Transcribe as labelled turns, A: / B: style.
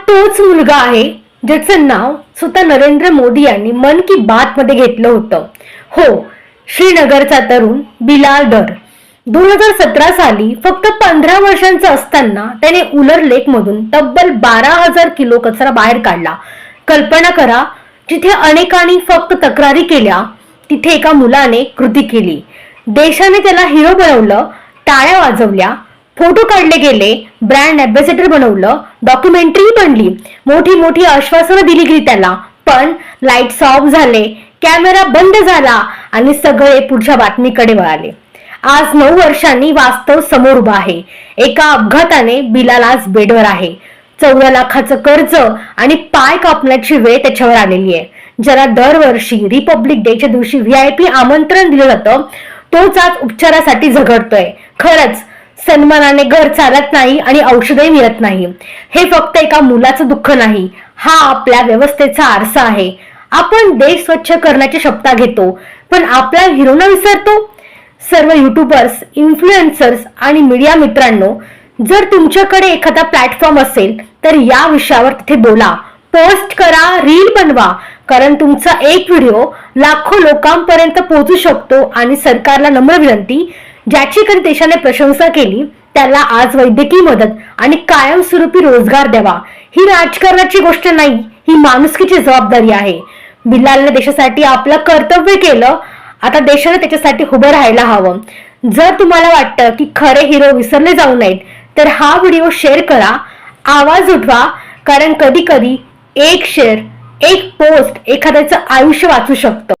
A: तोच मुलगा आहे ज्याचं नाव स्वतः नरेंद्र मोदी यांनी मन की बात मध्ये घेतलं होतं. हो, श्रीनगरचा तरुण बिलाल डर 2017 साली फक्त 15 वर्षांचा असताना त्याने उलर लेक मधून तब्बल 12,000 किलो कचरा बाहेर काढला. कल्पना करा, जिथे अनेकांनी फक्त तक्रारी केल्या तिथे एका मुलाने कृती केली. देशाने त्याला हिरो बनवलं, टाळ्या वाजवल्या, फोटो काढले गेले, ब्रँड अँबॅसेडर बनवलं, डॉक्युमेंटरी बनली, मोठी मोठी आश्वासनं दिली गेली त्याला. पण लाईट्स ऑफ झाले, कॅमेरा बंद झाला आणि सगळे पुढच्या बातमीकडे वळाले. आज 9 वर्षांनी वास्तव समोर उभा आहे. एका अपघाताने बिलाल आज बेडवर आहे. 14 लाखाचं कर्ज आणि पाय कापण्याची वेळ त्याच्यावर आलेली आहे. ज्याला दरवर्षी रिपब्लिक डेच्या दिवशी VIP आमंत्रण दिलं जातं, तोच आज उपचारासाठी झगडतोय. खरंच सन्मानाने घर चालत नाही आणि औषधही मिळत नाही. हे फक्त एका मुलाचं दुःख नाही, हा आपल्या व्यवस्थेचा आरसा आहे. आपण देश स्वच्छ करण्याची शपथ घेतो, पण आपल्या हिरोना विसरतो. सर्व युट्यूबर्स, इन्फ्लुएन्सर्स आणि मीडिया मित्रांनो, जर तुमच्याकडे एखादा प्लॅटफॉर्म असेल तर या विषयावर तिथे बोला, पोस्ट करा, रील बनवा, कारण तुमचा एक व्हिडिओ लाखो लोकांपर्यंत पोहोचू शकतो. आणि सरकारला नम्र विनंती, ज्याची कधी देशाने प्रशंसा केली त्याला आज वैद्यकीय मदत आणि कायमस्वरूपी रोजगार द्यावा. ही राजकारणाची गोष्ट नाही, ही माणुसकीची जबाबदारी आहे. बिलालने देशासाठी आपलं कर्तव्य केलं, आता देशाने त्याच्यासाठी उभं राहायला हवं. जर तुम्हाला वाटतं की खरे हिरो विसरले जाऊ नयेत तर हा व्हिडिओ शेअर करा, आवाज उठवा, कारण कधी कधी एक शेअर, एक पोस्ट एखाद्याचं आयुष्य वाचू शकतं.